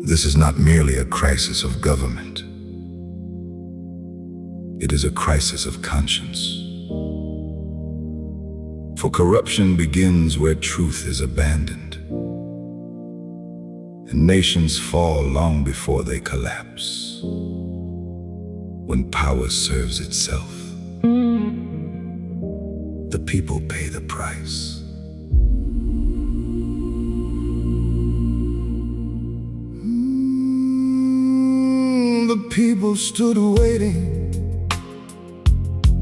This is not merely a crisis of government. It is a crisis of conscience. For corruption begins where truth is abandoned, and nations fall long before they collapse. When power serves itself, the people pay the price. The people stood waiting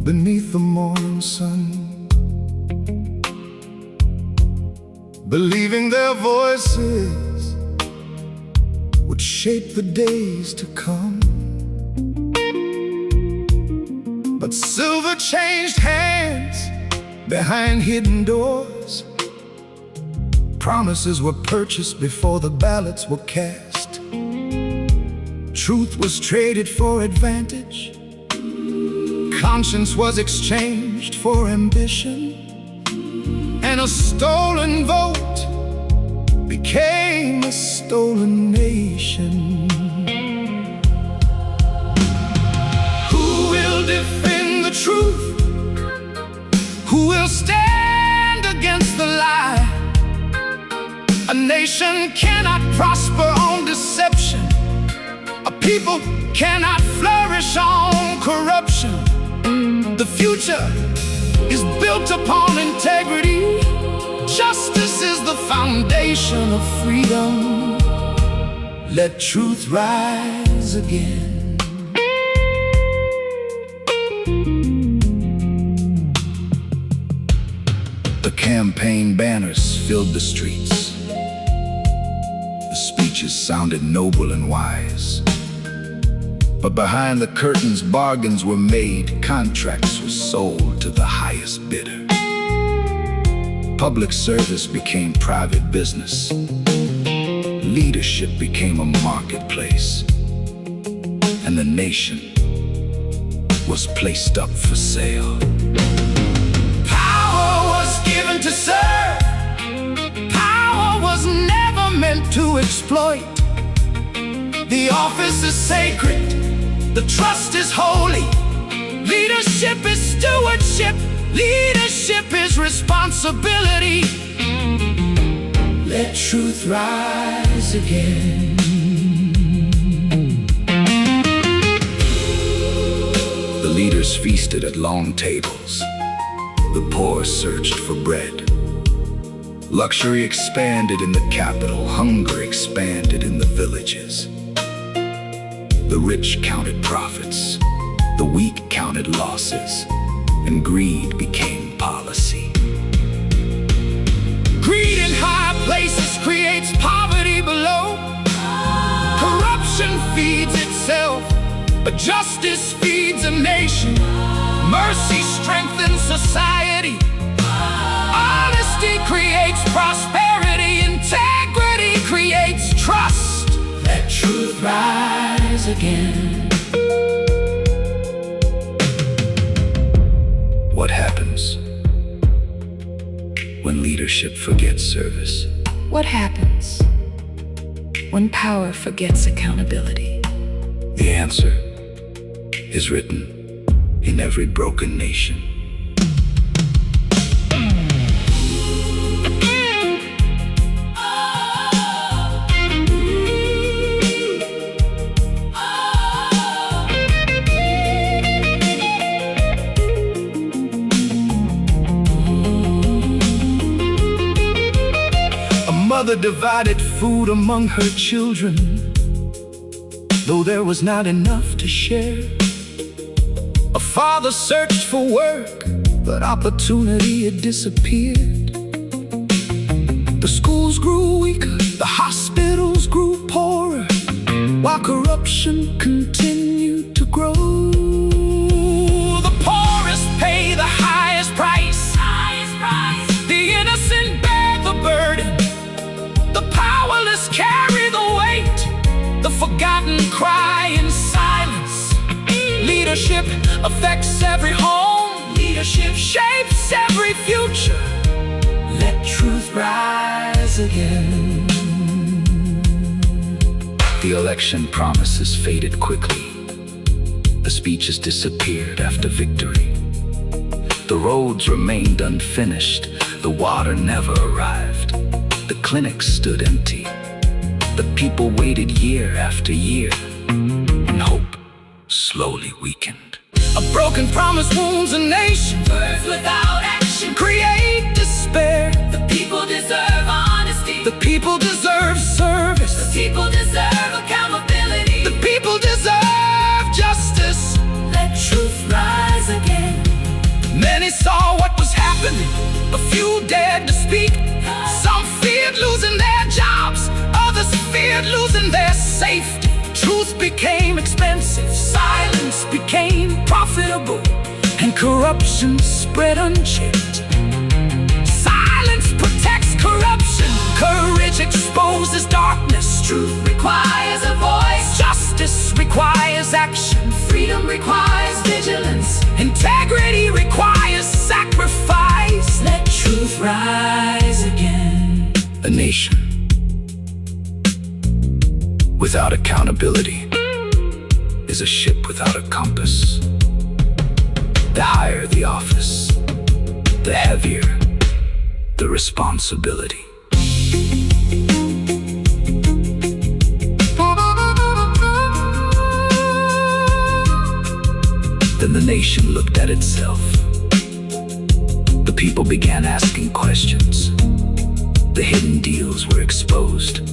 beneath the morning sun, believing their voices would shape the days to come. But silver changed hands behind hidden doors. Promises were purchased before the ballots were cast. Truth was traded for advantage. Conscience was exchanged for ambition. And a stolen vote became a stolen nation. Who will defend the truth? Who will stand against the lie? A nation cannot prosper on deception. A people cannot flourish on corruption. The future is built upon integrity. Justice is the foundation of freedom. Let truth rise again. The campaign banners filled the streets. The speeches sounded noble and wise. But behind the curtains, bargains were made, contracts were sold to the highest bidder. Public service became private business. Leadership became a marketplace. And the nation was placed up for sale. Power was given to serve. Power was never meant to exploit. The office is sacred. The trust is holy. Leadership is stewardship. Leadership is responsibility. Let truth rise again. The leaders feasted at long tables. The poor searched for bread. Luxury expanded in the capital. Hunger expanded in the villages. The rich counted profits, the weak counted losses, and greed became policy. Greed in high places creates poverty below. Corruption feeds itself, but justice feeds a nation. Mercy strengthens society. Honesty creates prosperity. Integrity creates trust. Let truth rise again. What happens when leadership forgets service? What happens when power forgets accountability? The answer is written in every broken nation. Mother divided food among her children, though there was not enough to share. A father searched for work, but opportunity had disappeared. The schools grew weaker, the hospitals grew poorer, while corruption continued to grow. The poorest pay the highest price. The innocent bear the burden. The powerless carry the weight. The forgotten cry in silence. Leadership affects every home. Leadership shapes every future. again. The election promises faded quickly. The speeches disappeared after victory. The roads remained unfinished. The water never arrived. The clinics stood empty. The people waited year after year, and hope slowly weakened. A broken promise wounds a nation. Words without action Create despair. The people deserve honesty. The people deserve service. The people deserve accountability. The people deserve justice. Let truth rise again. Many saw what was happening. A few dared to speak. Some feared losing their jobs. Others feared losing their safety. Truth became expensive. Silence became profitable. And corruption spread unchecked. Silence protects corruption. Courage exposes darkness. Truth requires a voice. Justice requires action. Freedom requires vigilance. Integrity requires sacrifice. Let truth rise again. A nation without accountability is a ship without a compass. The higher the office, the heavier the responsibility. Then the nation looked at itself. The people began asking questions. The hidden deals were exposed.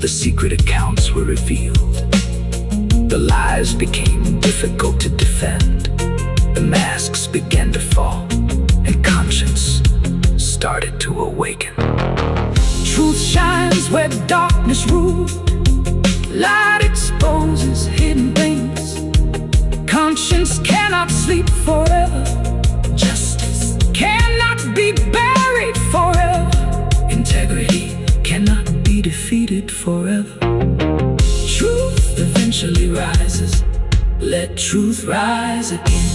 The secret accounts were revealed. The lies became difficult to defend. The masks began to fall, and conscience started to awaken. Truth shines where darkness ruled. Light exposes hidden things. Conscience cannot sleep forever. Justice cannot be buried forever. Integrity cannot be defeated forever. Truth eventually rises. Let truth rise again.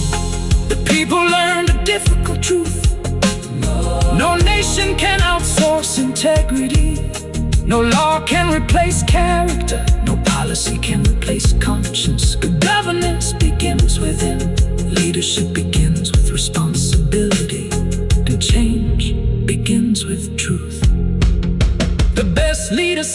The people learned a difficult truth. No nation can outsource integrity. No law can replace character. No policy can replace conscience. Good governance begins within. Leadership begins with responsibility. And change begins with truth. The best leaders